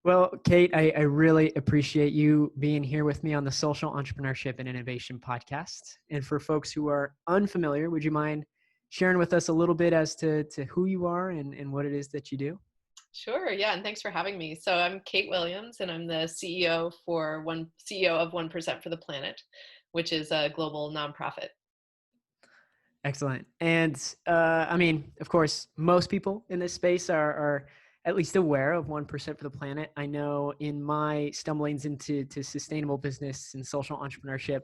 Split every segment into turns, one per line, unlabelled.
Well, Kate, I really appreciate you being here with me on the Social Entrepreneurship and Innovation podcast. And for folks who are unfamiliar, would you mind sharing with us a little bit as to who you are and what it is that you do?
Sure, yeah, and thanks for having me. So I'm Kate Williams, and I'm the CEO of 1% for the Planet, which is a global nonprofit.
Excellent. And I mean, of course, most people in this space are at least aware of 1% for the planet. I know in my stumblings into sustainable business and social entrepreneurship,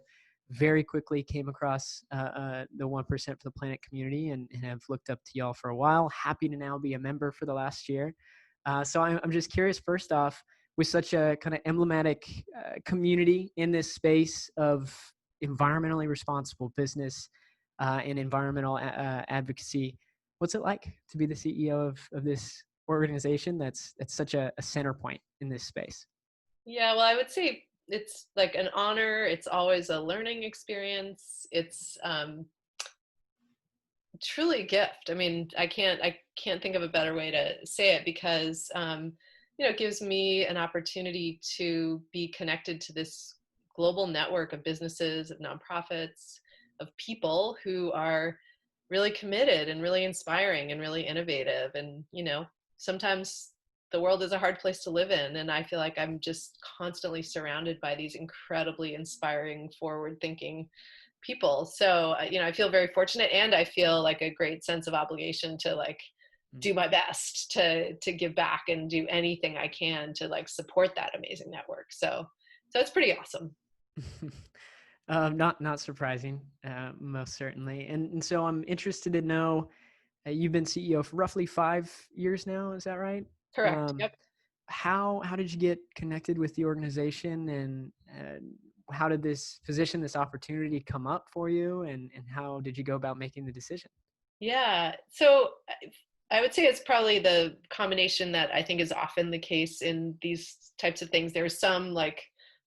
very quickly came across the 1% for the planet community and have looked up to y'all for a while. Happy to now be a member for the last year. So I'm just curious, first off, with such a kind of emblematic community in this space of environmentally responsible business, and environmental advocacy. What's it like to be the CEO of this organization that's such a center point in this space?
Yeah, well, I would say it's like an honor. It's always a learning experience. It's truly a gift. I mean, I can't think of a better way to say it because it gives me an opportunity to be connected to this global network of businesses, of nonprofits, of people who are really committed and really inspiring and really innovative. And sometimes the world is a hard place to live in, and I feel like I'm just constantly surrounded by these incredibly inspiring, forward thinking people. So, I feel very fortunate, and I feel like a great sense of obligation to like
Mm.
do my best to give back and do anything I can to like support that amazing network. So it's pretty awesome.
Not surprising, most certainly. And so I'm interested to know, you've been CEO for roughly 5 years now. Is that right?
Correct.
Um,
Yep.
how did you get connected with the organization, and how did this opportunity come up for you, and how did you go about making the decision?
Yeah. So I would say it's probably the combination that I think is often the case in these types of things. There's some like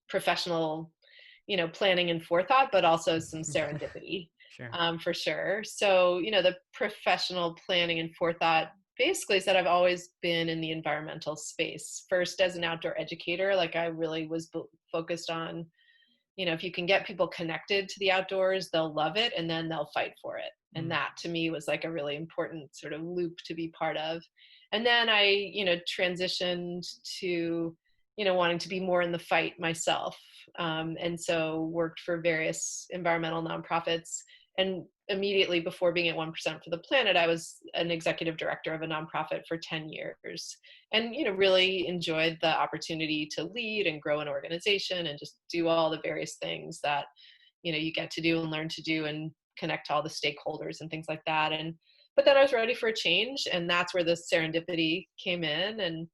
professional, planning and forethought, but also some serendipity,
Sure.
for sure. So, the professional planning and forethought basically is that I've always been in the environmental space. First, as an outdoor educator, like I really was focused on, if you can get people connected to the outdoors, they'll love it and then they'll fight for it. And
Mm.
that to me was like a really important sort of loop to be part of. And then I, transitioned to, wanting to be more in the fight myself. And so worked for various environmental nonprofits. And immediately before being at 1% for the Planet, I was an executive director of a nonprofit for 10 years, and really enjoyed the opportunity to lead and grow an organization and just do all the various things that you get to do and learn to do and connect to all the stakeholders and things like that. And but then I was ready for a change, and that's where the serendipity came in. And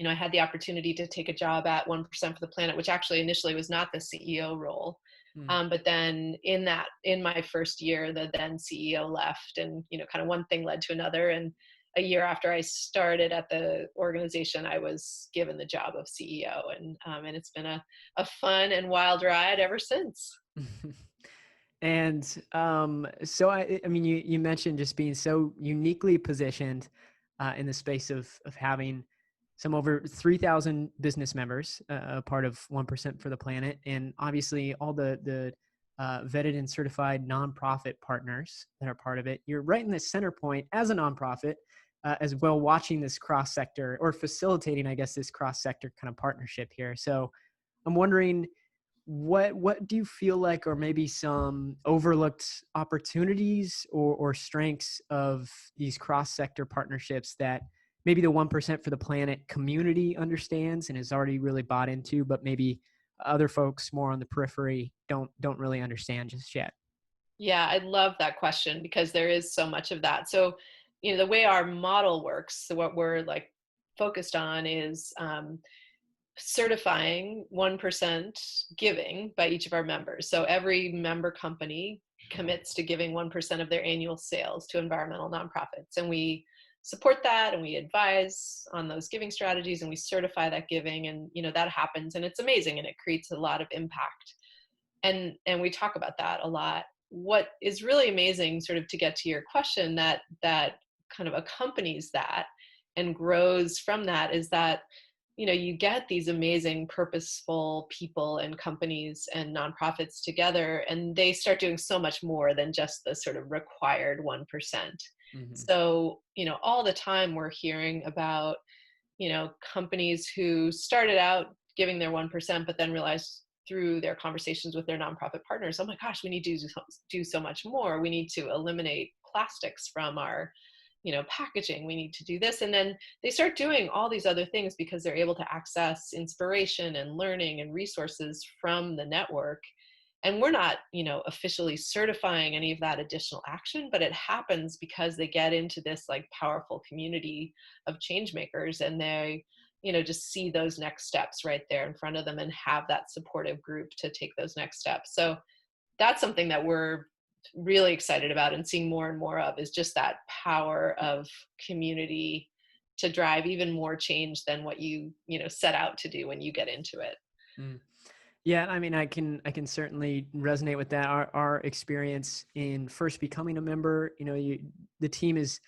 I had the opportunity to take a job at 1% for the Planet, which actually initially was not the CEO role.
Mm.
But then in my first year, the then CEO left, and kind of one thing led to another. And a year after I started at the organization, I was given the job of CEO, and it's been a fun and wild ride ever since.
And so I mean, you mentioned just being so uniquely positioned in the space of having some over 3,000 business members, a part of 1% for the planet, and obviously all the vetted and certified nonprofit partners that are part of it. You're right in the center point as a nonprofit, as well, watching this cross sector, or facilitating, I guess, this cross sector kind of partnership here. So I'm wondering, what do you feel like are maybe some overlooked opportunities or strengths of these cross-sector partnerships that maybe the 1% for the planet community understands and has already really bought into, but maybe other folks more on the periphery don't really understand just yet?
Yeah, I love that question because there is so much of that. So, the way our model works, so what we're like focused on is certifying 1% giving by each of our members. So every member company commits to giving 1% of their annual sales to environmental nonprofits. And we support that, and we advise on those giving strategies, and we certify that giving. And, that happens, and it's amazing, and it creates a lot of impact. And we talk about that a lot. What is really amazing, sort of to get to your question, that kind of accompanies that and grows from that, is that you get these amazing purposeful people and companies and nonprofits together, and they start doing so much more than just the sort of required 1%.
Hmm.
So, all the time we're hearing about, companies who started out giving their 1%, but then realized through their conversations with their nonprofit partners, oh my gosh, we need to do so much more. We need to eliminate plastics from our, packaging. We need to do this. And then they start doing all these other things because they're able to access inspiration and learning and resources from the network. And we're not, officially certifying any of that additional action, but it happens because they get into this like powerful community of change makers, and they, just see those next steps right there in front of them and have that supportive group to take those next steps. So that's something that we're really excited about and seeing more and more of, is just that power of community to drive even more change than what you set out to do when you get into it.
Mm. Yeah, I mean, I can certainly resonate with that. Our experience in first becoming a member, the team is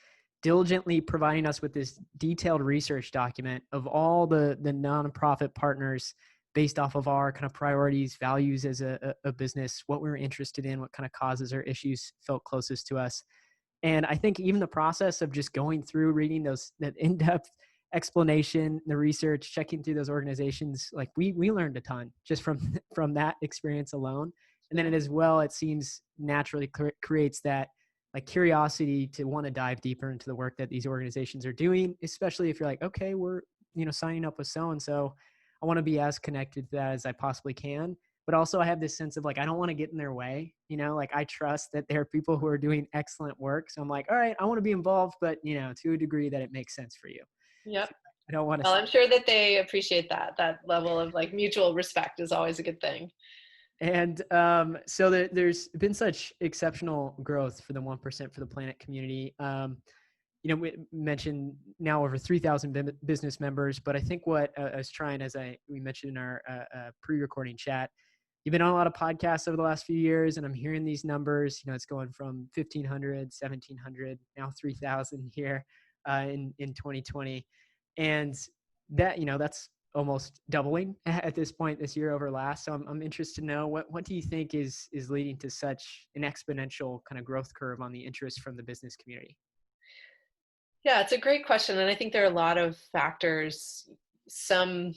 diligently providing us with this detailed research document of all the nonprofit partners based off of our kind of priorities, values as a business, what we're interested in, what kind of causes or issues felt closest to us. And I think even the process of just going through reading that in-depth explanation, the research, checking through those organizations, like we learned a ton just from from that experience alone. And then
Yeah.
it as well, it seems naturally creates that like curiosity to want to dive deeper into the work that these organizations are doing, especially if you're like, okay, we're signing up with so and so. I want to be as connected to that as I possibly can, but also I have this sense of like, I don't want to get in their way, like I trust that there are people who are doing excellent work. So I'm like, all right, I want to be involved, but to a degree that it makes sense for you.
Yep.
So I don't want
Well,
to,
I'm sure that they appreciate that level of like mutual respect is always a good thing.
and so there's been such exceptional growth for the 1% for the Planet community. We mentioned now over 3,000 business members, but I think what I was trying, as we mentioned in our pre-recording chat, you've been on a lot of podcasts over the last few years, and I'm hearing these numbers. It's going from 1,500, 1,700, now 3,000 here in 2020, and that's almost doubling at this point this year over last. So I'm interested to know what do you think is leading to such an exponential kind of growth curve on the interest from the business community?
Yeah, it's a great question. And I think there are a lot of factors, some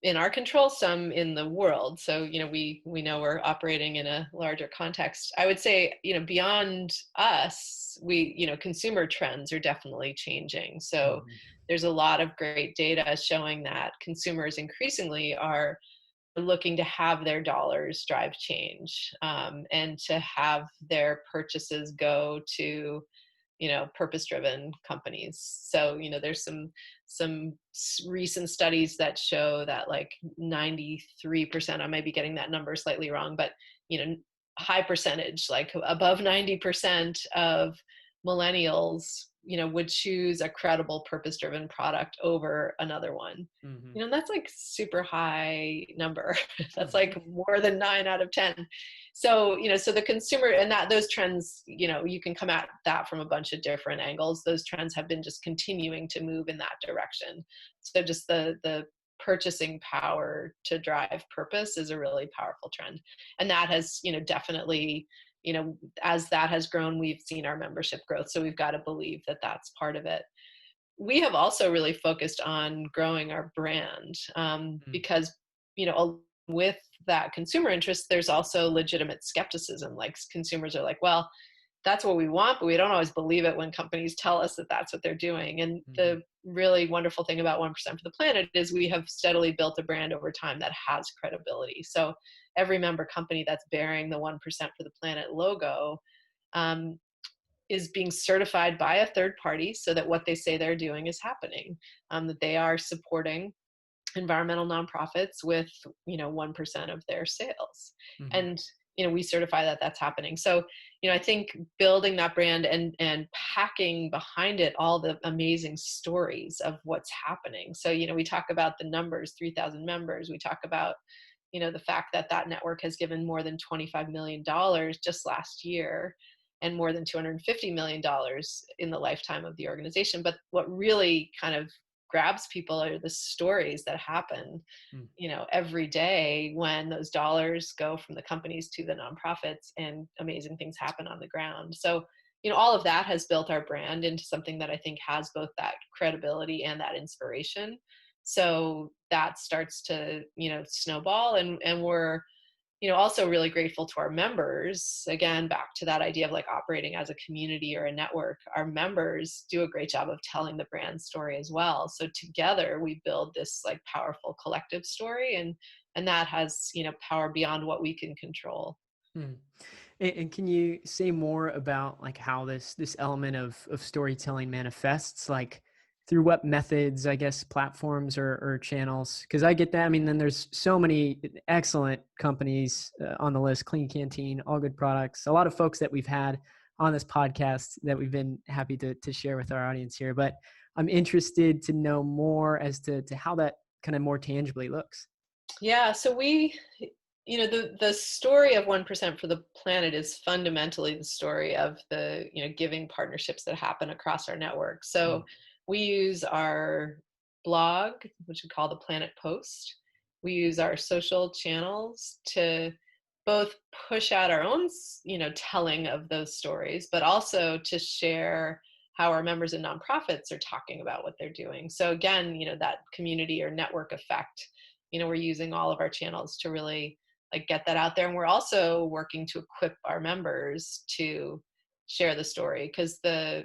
in our control, some in the world. So, we know we're operating in a larger context. I would say, beyond us, consumer trends are definitely changing. So
Mhm.
there's a lot of great data showing that consumers increasingly are looking to have their dollars drive change, and to have their purchases go to purpose driven companies. So there's some recent studies that show that like 93%, I might be getting that number slightly wrong, but high percentage, like above 90% of millennials would choose a credible purpose driven product over another one.
Mhm.
That's like super high number. That's
Mhm.
like more than 9 out of 10. So so the consumer, and that those trends, you can come at that from a bunch of different angles. Those trends have been just continuing to move in that direction. So just the purchasing power to drive purpose is a really powerful trend, and that has definitely, as that has grown, we've seen our membership growth. So we've got to believe that that's part of it. We have also really focused on growing our brand,
Mm.
because with that consumer interest, there's also legitimate skepticism. Like consumers are like, well, that's what we want, but we don't always believe it when companies tell us that that's what they're doing. And
Mhm.
the really wonderful thing about 1% for the Planet is we have steadily built a brand over time that has credibility. So every member company that's bearing the 1% for the Planet logo, um, is being certified by a third party so that what they say they're doing is happening, that they are supporting environmental nonprofits with 1% of their sales.
Mhm.
And we certify that that's happening. So I think building that brand and packing behind it all the amazing stories of what's happening. So we talk about the numbers, 3,000 members. We talk about the fact that that network has given more than $25 million just last year, and more than $250 million in the lifetime of the organization. But what really kind of grabs people are the stories that happen,
Mm.
every day when those dollars go from the companies to the nonprofits and amazing things happen on the ground. So, all of that has built our brand into something that I think has both that credibility and that inspiration. So that starts to, snowball, and we're, also really grateful to our members. Again, back to that idea of like operating as a community or a network. Our members do a great job of telling the brand story as well. So together we build this like powerful collective story, and that has, power beyond what we can control.
Mm. And can you say more about like how this element of storytelling manifests, like through what methods, I guess, platforms or channels? Because I get that. I mean, then there's so many excellent companies on the list: Clean Canteen, All Good Products, a lot of folks that we've had on this podcast that we've been happy to share with our audience here. But I'm interested to know more as to how that kind of more tangibly looks.
Yeah, so the story of 1% for the planet is fundamentally the story of the, giving partnerships that happen across our network.
Mm,
So we use our blog, which we call the Planet Post. We use our social channels to both push out our own, telling of those stories, but also to share how our members and nonprofits are talking about what they're doing. So again, that community or network effect, we're using all of our channels to really like get that out there. And we're also working to equip our members to share the story, because the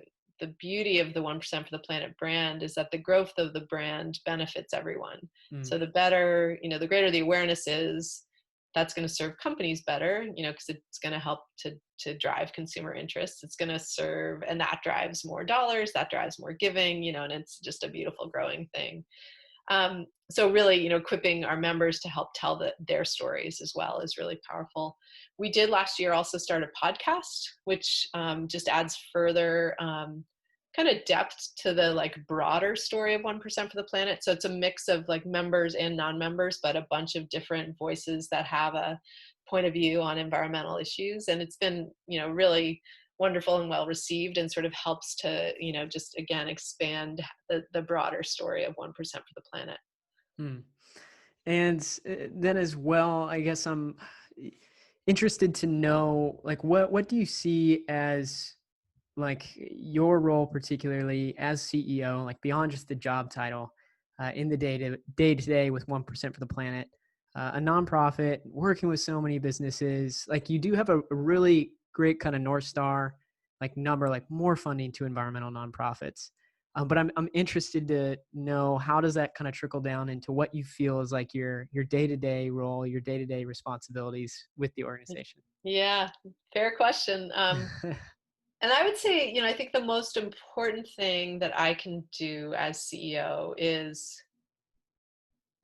beauty of the 1% for the Planet brand is that the growth of the brand benefits everyone.
mm,
So the better, the greater the awareness is, that's going to serve companies better, because it's going to help to drive consumer interest. It's going to serve, and that drives more dollars, that drives more giving, and it's just a beautiful growing thing. So really, equipping our members to help tell their stories as well is really powerful. We did last year also start a podcast, which just adds further kind of depth to the like broader story of 1% for the planet. So it's a mix of like members and non-members, but a bunch of different voices that have a point of view on environmental issues. And it's been, really wonderful and well received, and sort of helps to, just again expand the broader story of 1% for the planet.
mm. And then as well, I guess I'm interested to know, like, what do you see as like your role, particularly as CEO, like beyond just the job title, in the day to day with 1% for the planet, a nonprofit working with so many businesses. Like you do have a really great kind of North Star, like number, like more funding to environmental nonprofits. But I'm interested to know, how does that kind of trickle down into what you feel is like your day to day role, your day to day responsibilities with the organization.
Yeah, fair question. And I would say, I think the most important thing that I can do as CEO is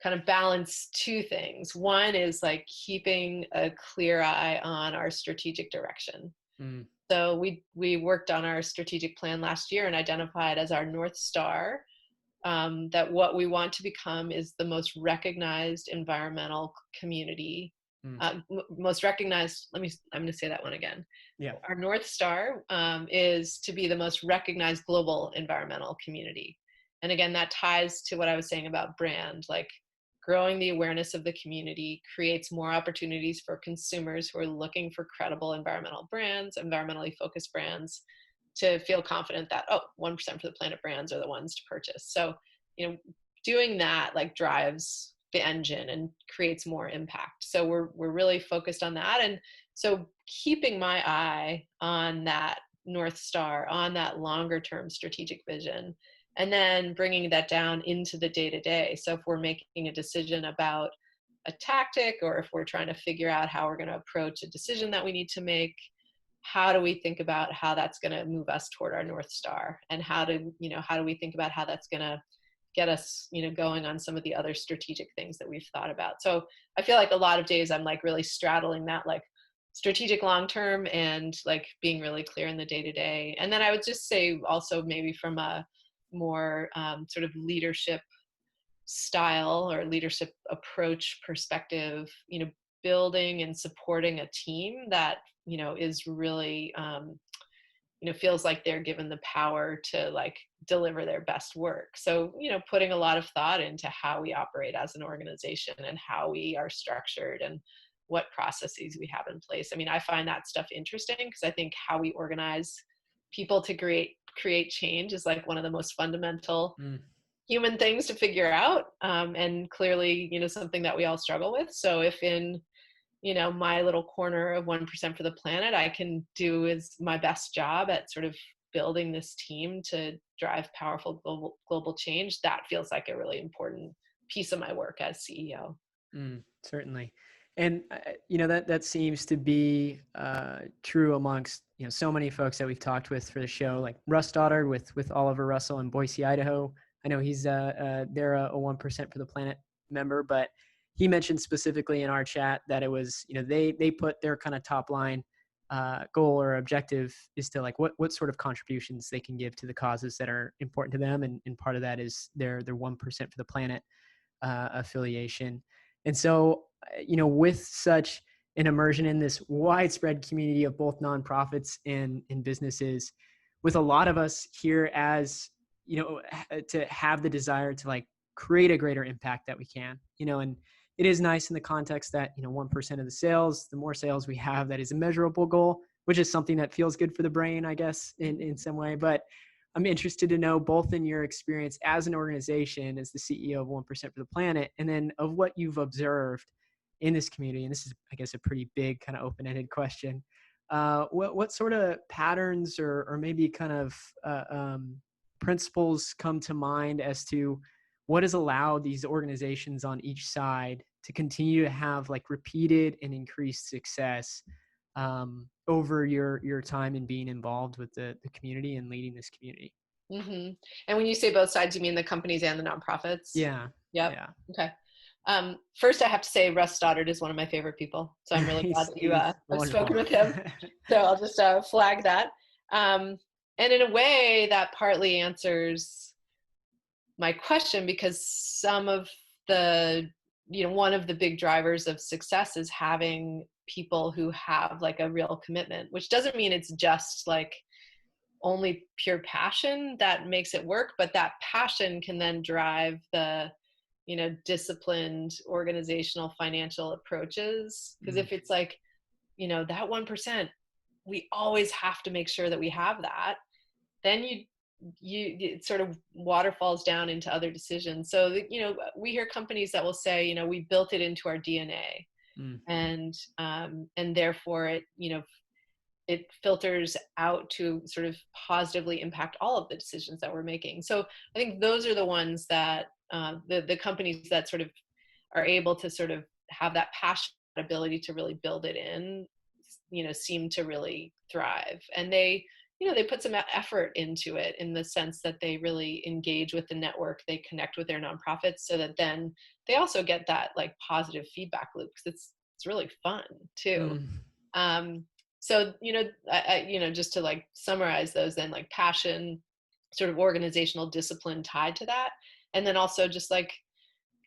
kind of balance two things. One is like keeping a clear eye on our strategic direction.
Mm,
So we worked on our strategic plan last year and identified as our North Star, that what we want to become is the most recognized environmental community.
mm,
Most recognized. I'm going to say that one again.
yeah.
Our North Star is to be the most recognized global environmental community. And again, that ties to what I was saying about brand. Like growing the awareness of the community creates more opportunities for consumers who are looking for credible environmental brands, environmentally focused brands, to feel confident that, oh, 1% for the planet brands are the ones to purchase. So, doing that like drives the engine and creates more impact. So we're really focused on that. And so keeping my eye on that North Star, on that longer term strategic vision, and then bringing that down into the day to day. So if we're making a decision about a tactic, or if we're trying to figure out how we're going to approach a decision that we need to make, how do we think about how that's going to move us toward our North Star, and how do we think about how that's going to get us, going on some of the other strategic things that we've thought about. So I feel like a lot of days I'm like really straddling that like strategic long term and like being really clear in the day to day. And then I would just say also maybe from a more sort of leadership style or leadership approach perspective, building and supporting a team that, is really feels like they're given the power to like deliver their best work. So, putting a lot of thought into how we operate as an organization and how we are structured and what processes we have in place. I mean, I find that stuff interesting because I think how we organize people to create change is like one of the most fundamental
Mm.
human things to figure out, and clearly, something that we all struggle with. So if in my little corner of 1% for the planet, I can do is my best job at sort of building this team to drive powerful global change, that feels like a really important piece of my work as CEO.
Certainly. And that seems to be true amongst so many folks that we've talked with for the show, like Russ Stoddard with Oliver Russell in Boise, Idaho. I know he's they're a 1% for the Planet member, but he mentioned specifically in our chat that it was they put their kind of top line goal or objective is to like what sort of contributions they can give to the causes that are important to them, and part of that is their 1% for the Planet affiliation. And so, with such an immersion in this widespread community of both nonprofits and businesses, with a lot of us here as, to have the desire to like create a greater impact that we can, and it is nice in the context that, 1% of the sales, the more sales we have, that is a measurable goal, which is something that feels good for the brain, I guess, in some way. But I'm interested to know both in your experience as an organization, as the CEO of 1% for the Planet, and then of what you've observed in this community. And this is, I guess, a pretty big kind of open-ended question. What sort of patterns or maybe kind of principles come to mind as to what has allowed these organizations on each side to continue to have like repeated and increased success over your time in being involved with the community and leading this community?
Mm-hmm. And when you say both sides, you mean the companies and the nonprofits?
Yeah.
Yep.
Yeah.
Okay. First, I have to say Russ Stoddard is one of my favorite people. So I'm really glad that you
He's
have
wonderful.
spoken with him. So I'll just flag that. And in a way, that partly answers my question, because some of the, one of the big drivers of success is having people who have like a real commitment, which doesn't mean it's just like only pure passion that makes it work, but that passion can then drive the disciplined organizational financial approaches. Because if it's like that 1%, we always have to make sure that we have that, then it sort of waterfalls down into other decisions. So we hear companies that will say, we built it into our DNA, and therefore it filters out to sort of positively impact all of the decisions that we're making. So I think those are the ones that the companies that sort of are able to sort of have that passion, ability to really build it in, seem to really thrive. And they put some effort into it in the sense that they really engage with the network, they connect with their nonprofits, so that then they also get that like positive feedback loop, because it's really fun too. So, just to like summarize those, then like passion, sort of organizational discipline tied to that. And then also just like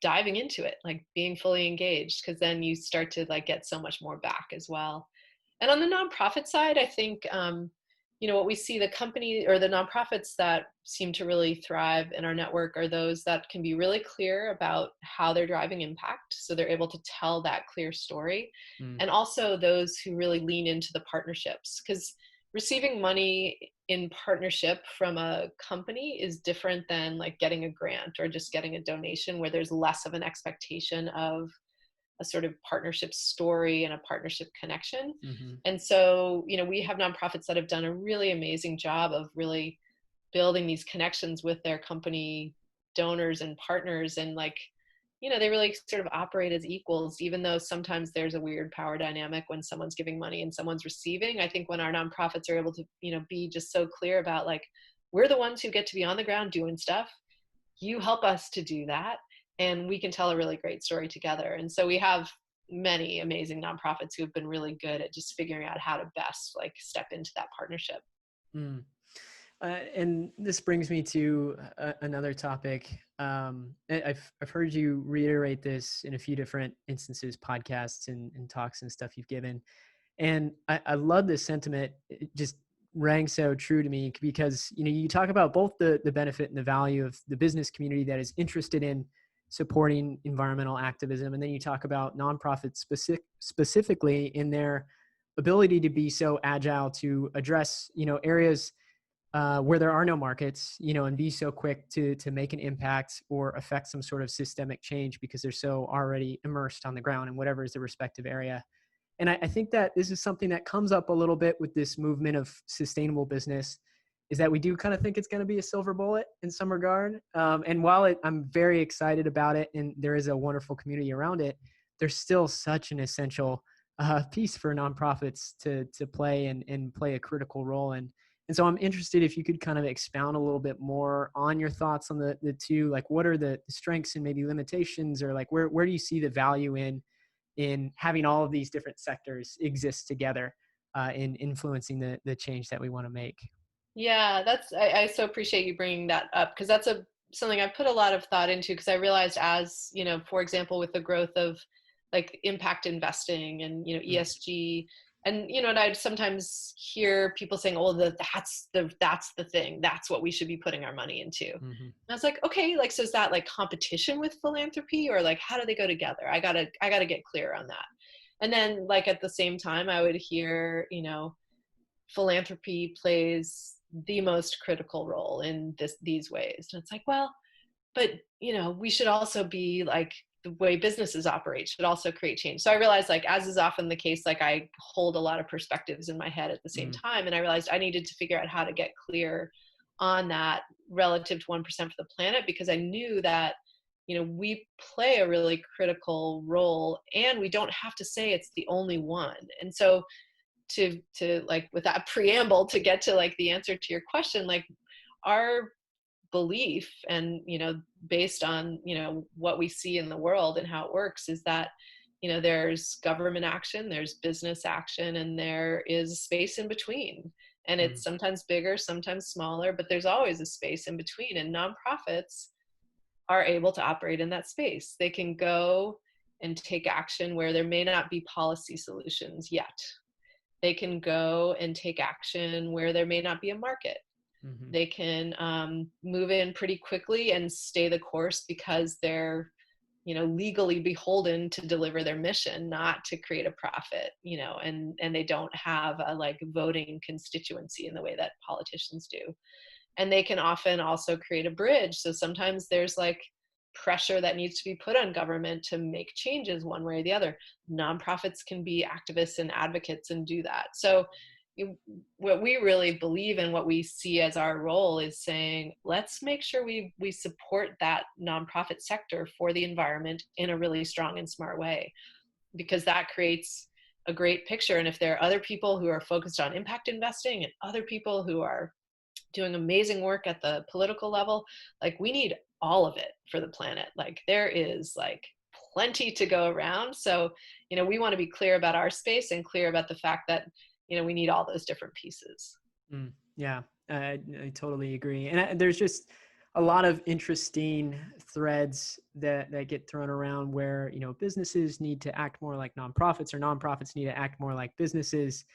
diving into it, like being fully engaged, because then you start to like get so much more back as well. And on the nonprofit side, I think, what we see, the company or the nonprofits that seem to really thrive in our network are those that can be really clear about how they're driving impact. So they're able to tell that clear story. And also those who really lean into the partnerships, because receiving money in partnership from a company is different than like getting a grant or just getting a donation, where there's less of an expectation of a sort of partnership story and a partnership connection. And so, we have nonprofits that have done a really amazing job of really building these connections with their company donors and partners. And like, they really sort of operate as equals, even though sometimes there's a weird power dynamic when someone's giving money and someone's receiving. I think when our nonprofits are able to, be just so clear about like, we're the ones who get to be on the ground doing stuff. You help us to do that, and we can tell a really great story together. And so we have many amazing nonprofits who have been really good at just figuring out how to best like step into that partnership.
And this brings me to another topic. I've heard you reiterate this in a few different instances, podcasts and talks and stuff you've given. And I love this sentiment, just rang so true to me because, you talk about both the benefit and the value of the business community that is interested in supporting environmental activism. And then you talk about nonprofits specifically in their ability to be so agile to address, areas where there are no markets, and be so quick to make an impact or affect some sort of systemic change because they're so already immersed on the ground in whatever is the respective area. And I think that this is something that comes up a little bit with this movement of sustainable business, is that we do kind of think it's going to be a silver bullet in some regard. And while I'm very excited about it and there is a wonderful community around it, there's still such an essential piece for nonprofits to play and play a critical role in. And so I'm interested if you could kind of expound a little bit more on your thoughts on the two, like what are the strengths and maybe limitations, or like where do you see the value in having all of these different sectors exist together in influencing the change that we want to make?
Yeah, I so appreciate you bringing that up, because that's something I've put a lot of thought into, because I realized, as for example, with the growth of like impact investing and ESG, and I'd sometimes hear people saying, "Oh, that's the thing, that's what we should be putting our money into." And
Mm-hmm.
I was like, okay, like, so is that like competition with philanthropy, or like how do they go together? I gotta get clear on that. And then, like, at the same time, I would hear, philanthropy plays the most critical role in these ways. And it's like, well, but we should also be like, the way businesses operate should also create change. So I realized, like, as is often the case, like I hold a lot of perspectives in my head at the same time. And I realized I needed to figure out how to get clear on that relative to 1% for the planet, because I knew that we play a really critical role, and we don't have to say it's the only one. And so, to like, with that preamble, to get to like the answer to your question, like, our belief, and based on what we see in the world and how it works, is that there's government action, there's business action, and there is a space in between. And
Mm-hmm.
it's sometimes bigger, sometimes smaller, but there's always a space in between. And nonprofits are able to operate in that space. They can go and take action where there may not be policy solutions yet. They can go and take action where there may not be a market.
Mm-hmm.
They can move in pretty quickly and stay the course, because they're legally beholden to deliver their mission, not to create a profit, and they don't have a like voting constituency in the way that politicians do. And they can often also create a bridge. So sometimes there's like pressure that needs to be put on government to make changes one way or the other. Nonprofits can be activists and advocates and do that. So what we really believe in, what we see as our role, is saying, let's make sure we support that nonprofit sector for the environment in a really strong and smart way, because that creates a great picture. And if there are other people who are focused on impact investing and other people who are doing amazing work at the political level, like, we need all of it for the planet. Like, there is like plenty to go around. So we want to be clear about our space and clear about the fact that we need all those different pieces.
Yeah, I totally agree. And there's just a lot of interesting threads that get thrown around where, businesses need to act more like nonprofits, or nonprofits need to act more like businesses.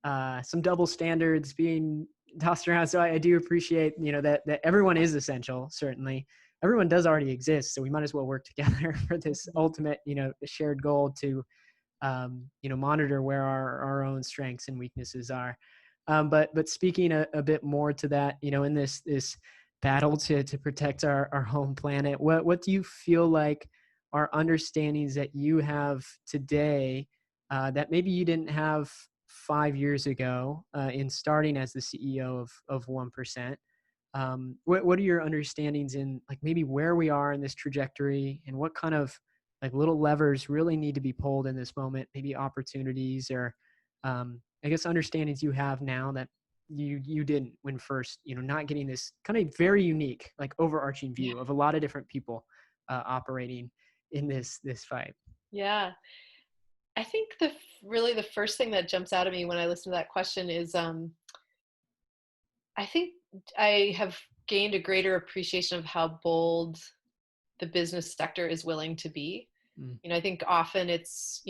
Some double standards being tossed around. So I do appreciate, that everyone is essential. Certainly everyone does already exist. So we might as well work together for this ultimate, shared goal to, monitor where our own strengths and weaknesses are. But speaking a bit more to that, in this battle to protect our home planet, what do you feel like are understandings that you have today that maybe you didn't have 5 years ago in starting as the CEO of 1%? What are your understandings in like maybe where we are in this trajectory, and what kind of like little levers really need to be pulled in this moment, maybe opportunities or I guess understandings you have now that you didn't when first, not getting this kind of very unique, like overarching
Yeah.
view of a lot of different people operating in this fight.
Yeah. I think really the first thing that jumps out at me when I listen to that question is, I think I have gained a greater appreciation of how bold the business sector is willing to be.
Mm.
I think often it's,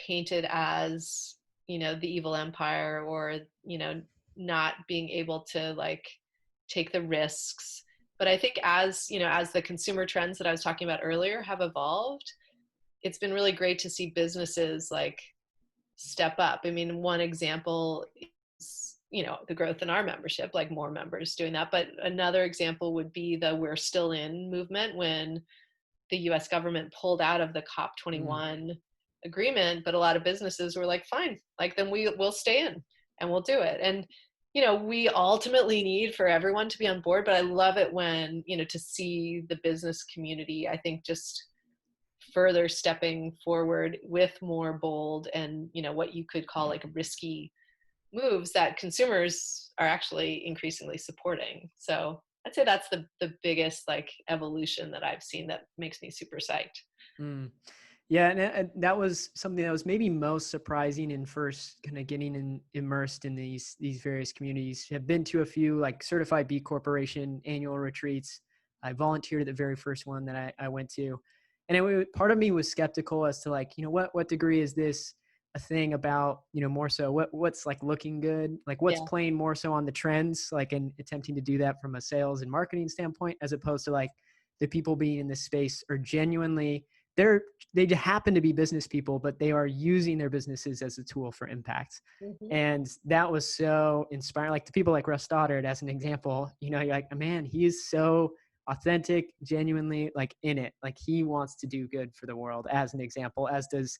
painted as, the evil empire, or, not being able to like take the risks. But I think as, as the consumer trends that I was talking about earlier have evolved, it's been really great to see businesses like step up. I mean, one example is, the growth in our membership, like more members doing that. But another example would be the We're Still In movement, when the US government pulled out of the
Mm.
COP21 agreement, but a lot of businesses were like, fine, like then we'll stay in and we'll do it. And we ultimately need for everyone to be on board, but I love it when, to see the business community, I think, just further stepping forward with more bold and, what you could call like risky moves that consumers are actually increasingly supporting. So I'd say that's the biggest like evolution that I've seen that makes me super psyched.
Mm. Yeah, and that was something that was maybe most surprising in first kind of getting immersed in these various communities. Have been to a few like certified B Corporation annual retreats. I volunteered at the very first one that I went to, and part of me was skeptical as to like, what degree is this a thing about, more so what's like looking good, like what's
Yeah.
playing more so on the trends, like, and attempting to do that from a sales and marketing standpoint, as opposed to like the people being in this space are genuinely they happen to be business people, but they are using their businesses as a tool for impact.
Hmm.
And that was so inspiring. Like the people like Russ Stoddard, as an example, you're like, man, he is so authentic, genuinely like in it. Like he wants to do good for the world, as an example, as does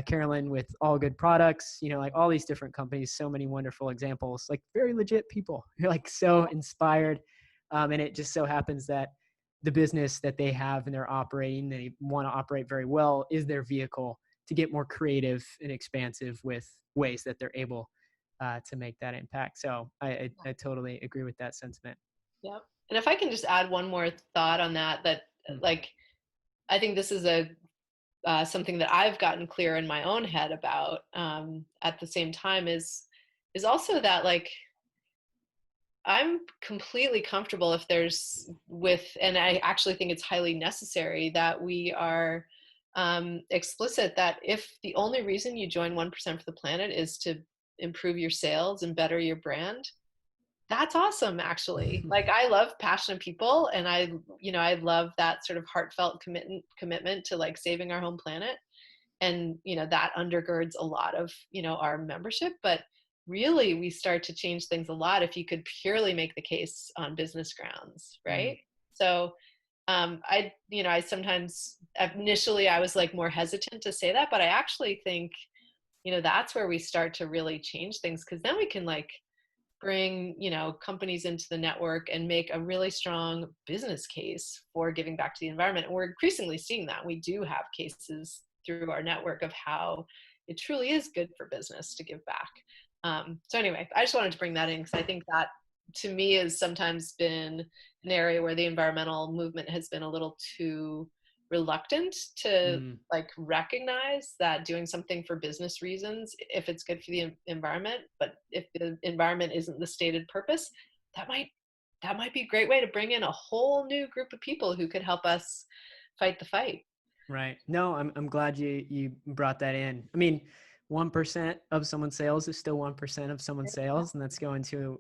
Carolyn with All Good Products, like all these different companies, so many wonderful examples, like very legit people. You're like so inspired. And it just so happens that the business that they have and they're operating, they want to operate very well, is their vehicle to get more creative and expansive with ways that they're able to make that impact. So I totally agree with that sentiment.
Yep. And if I can just add one more thought on that
Mm.
like, I think this is a something that I've gotten clear in my own head about, at the same time, is also that like I'm completely comfortable if there's with, and I actually think it's highly necessary that we are explicit that if the only reason you join 1% for the Planet is to improve your sales and better your brand, that's awesome, actually. Like I love passionate people, and I love that sort of heartfelt commitment to like saving our home planet, and that undergirds a lot of our membership. But really, we start to change things a lot if you could purely make the case on business grounds,
Mm.
right? So I sometimes initially I was like more hesitant to say that, but I actually think that's where we start to really change things, because then we can like bring companies into the network and make a really strong business case for giving back to the environment. And we're increasingly seeing that. We do have cases through our network of how it truly is good for business to give back. So anyway, I just wanted to bring that in, because I think that to me has sometimes been an area where the environmental movement has been a little too reluctant to
Mm.
like recognize that doing something for business reasons, if it's good for the environment, but if the environment isn't the stated purpose, that might be a great way to bring in a whole new group of people who could help us fight the fight.
Right. No, I'm glad you brought that in. I mean, 1% of someone's sales is still 1% of someone's sales, and that's going to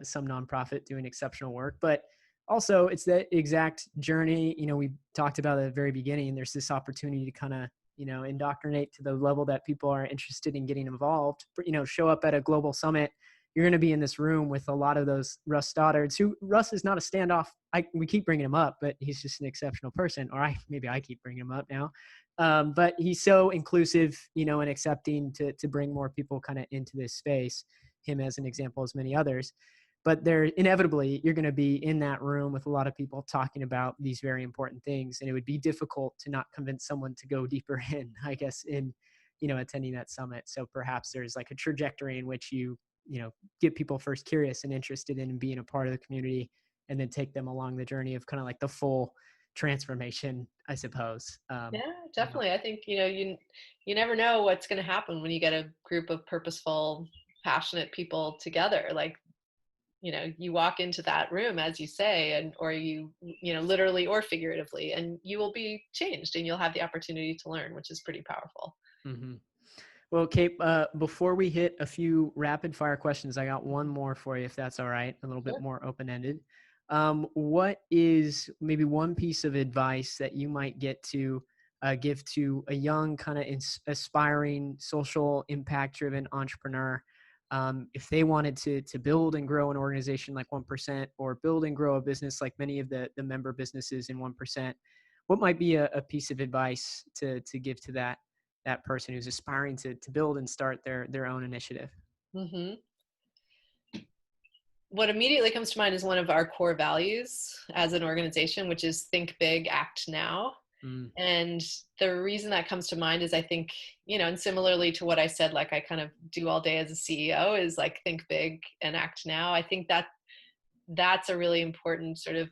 some nonprofit doing exceptional work. But also, it's the exact journey. We talked about at the very beginning. There's this opportunity to kind of indoctrinate to the level that people are interested in getting involved. Show up at a global summit. You're going to be in this room with a lot of those Russ Stoddards, who Russ is not a standoff. We keep bringing him up, but he's just an exceptional person. Or maybe I keep bringing him up now. But he's so inclusive, and accepting to bring more people kind of into this space. Him as an example, as many others. But inevitably, you're going to be in that room with a lot of people talking about these very important things, and it would be difficult to not convince someone to go deeper in, I guess, in attending that summit. So perhaps there's like a trajectory in which you get people first curious and interested in being a part of the community, and then take them along the journey of kind of like the full transformation, I suppose.
Yeah,
You know,
definitely. I think you never know what's going to happen when you get a group of purposeful, passionate people together. Like you walk into that room, as you say, and or literally or figuratively, and you will be changed, and you'll have the opportunity to learn, which is pretty powerful.
mhm. Well, Kate, before we hit a few rapid fire questions, I got one more for you, if that's all right, a little bit
Sure.
more open ended. What is maybe one piece of advice that you might get to give to a young, kind of aspiring, social impact driven entrepreneur? If they wanted to build and grow an organization like 1%, or build and grow a business like many of the member businesses in 1%, what might be a piece of advice to give to that person who's aspiring to build and start their own initiative?
Hmm. What immediately comes to mind is one of our core values as an organization, which is think big, act now.
Mm,
And the reason that comes to mind is I think, and similarly to what I said, like I kind of do all day as a CEO, is like think big and act now. I think that that's a really important sort of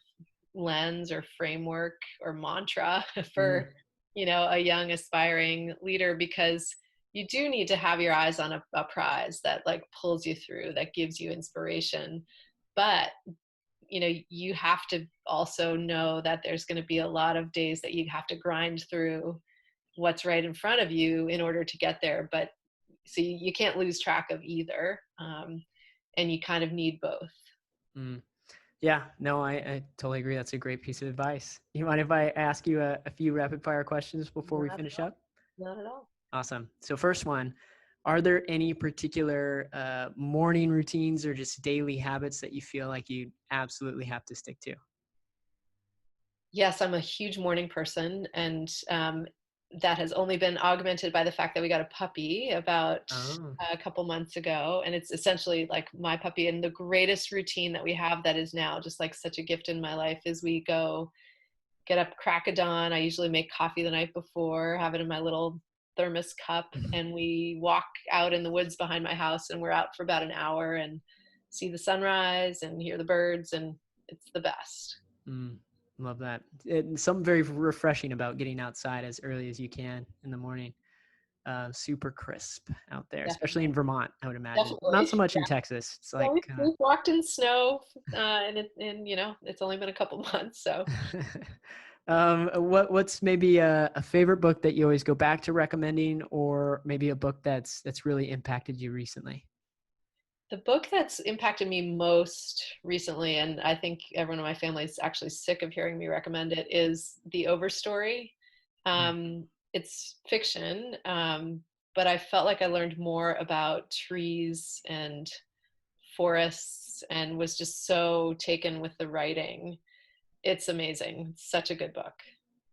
lens or framework or mantra
mm,
for, a young aspiring leader, because you do need to have your eyes on a prize that like pulls you through, that gives you inspiration. But you have to also know that there's going to be a lot of days that you have to grind through what's right in front of you in order to get there. But so you can't lose track of either. And you kind of need both.
mm. Yeah, no, I totally agree. That's a great piece of advice. You mind if I ask you a few rapid fire questions before we
Not at
finish
all.
up?
Not at all.
Awesome. So first one, are there any particular morning routines or just daily habits that you feel like you absolutely have to stick to?
Yes, I'm a huge morning person, and that has only been augmented by the fact that we got a puppy about
Oh.
a couple months ago, and it's essentially like my puppy. And the greatest routine that we have that is now just like such a gift in my life is we go get up crack of dawn. I usually make coffee the night before, have it in my little thermos cup, and we walk out in the woods behind my house, and we're out for about an hour and see the sunrise and hear the birds, and it's the best.
Mm, love that. Something very refreshing about getting outside as early as you can in the morning. Super crisp out there, especially in
Definitely.
Vermont, I would imagine. Not
Definitely.
so much in Texas. It's
Yeah,
like,
we've walked in snow, and it's only been a couple months. So
what's maybe a favorite book that you always go back to recommending, or maybe a book that's really impacted you recently?
the book that's impacted me most recently, and I think everyone in my family is actually sick of hearing me recommend it, is The Overstory.
Mm,
It's fiction, but I felt like I learned more about trees and forests and was just so taken with the writing. It's amazing. It's such a good book.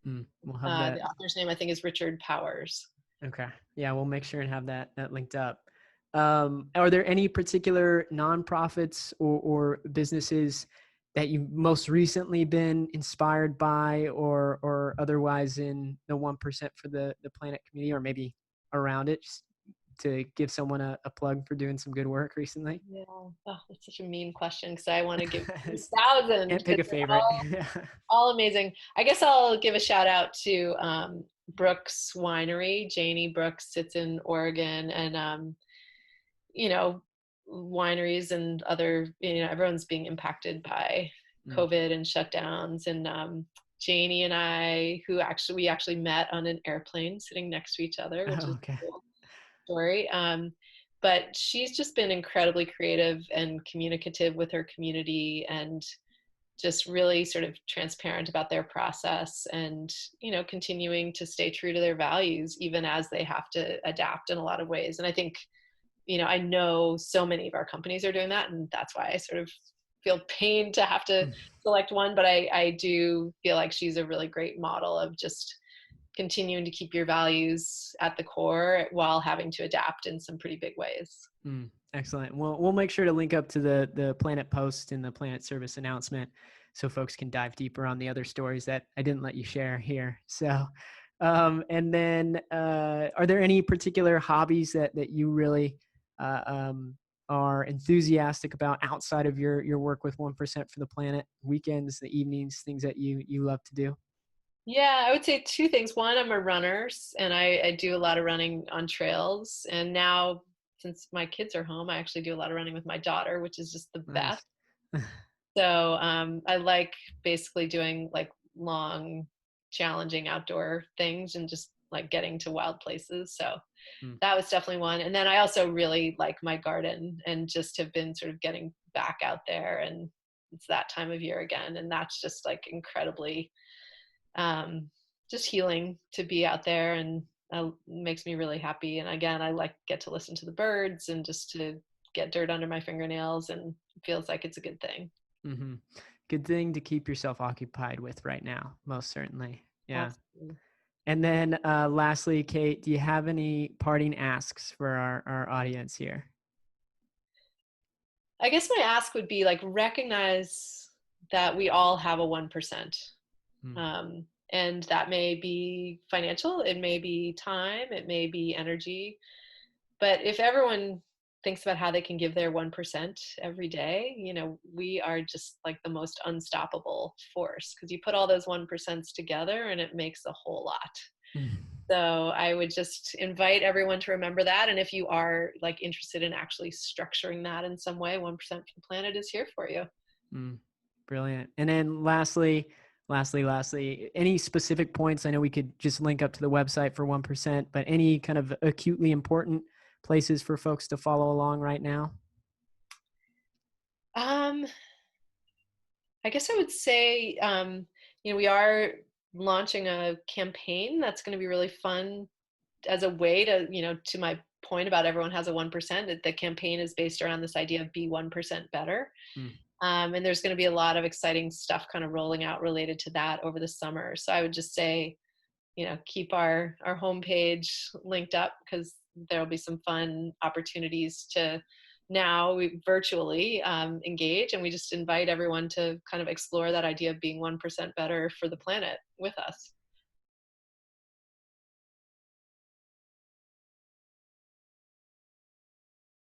we'll have that.
The author's name, I think, is Richard Powers.
Okay. Yeah, we'll make sure and have that linked up. Are there any particular nonprofits or businesses that you most recently been inspired by, or otherwise in the 1% for the planet community, or maybe around it, just to give someone a plug for doing some good work recently?
Yeah. Oh, that's such a mean question because I want to give 1,000
Can't pick
because
a
they're
favorite.
all amazing. I guess I'll give a shout out to Brooks Winery. Janie Brooks sits in Oregon, and you know, wineries and other, everyone's being impacted by
Mm.
COVID and shutdowns. And Janie and I, we actually met on an airplane sitting next to each other, which
Oh,
is
okay.
a cool story. But she's just been incredibly creative and communicative with her community, and just really sort of transparent about their process, and continuing to stay true to their values even as they have to adapt in a lot of ways. And I think, I know so many of our companies are doing that, and that's why I sort of feel pain to have to
Mm.
select one. But I do feel like she's a really great model of just continuing to keep your values at the core while having to adapt in some pretty big ways.
Excellent. Well, we'll make sure to link up to the Planet post and the Planet service announcement, so folks can dive deeper on the other stories that I didn't let you share here. So, and then, are there any particular hobbies that you really are enthusiastic about outside of your work with 1% for the Planet? Weekends, the evenings, things that you love to do?
Yeah, I would say two things. One, I'm a runner, and I do a lot of running on trails. And now, since my kids are home, I actually do a lot of running with my daughter, which is just the best.
Nice.
So I like basically doing like long, challenging outdoor things, and just like getting to wild places. So
Mm.
that was definitely one. And then I also really like my garden and just have been sort of getting back out there, and it's that time of year again. And that's just like incredibly um, just healing to be out there, and makes me really happy. And again, I like get to listen to the birds and just to get dirt under my fingernails, and it feels like it's a good thing.
Mm-hmm. Good thing to keep yourself occupied with right now, most certainly. Yeah.
Absolutely.
And then lastly, Kate, do you have any parting asks for our audience here?
I guess my ask would be like recognize that we all have a 1%.
Mm.
And that may be financial, it may be time, it may be energy. But if everyone thinks about how they can give their 1% every day, we are just like the most unstoppable force, because you put all those 1% together and it makes a whole lot.
Mm.
So I would just invite everyone to remember that. And if you are like interested in actually structuring that in some way, 1% for the planet is here for you.
Mm. Brilliant. And then lastly, any specific points? I know we could just link up to the website for 1%, but any kind of acutely important places for folks to follow along right now?
Um, I guess I would say, we are launching a campaign that's going to be really fun as a way to, to my point about everyone has a 1%, that the campaign is based around this idea of be 1% better.
Mm.
And there's going to be a lot of exciting stuff kind of rolling out related to that over the summer. So I would just say, keep our homepage linked up, because there'll be some fun opportunities to now we virtually engage, and we just invite everyone to kind of explore that idea of being 1% better for the planet with us.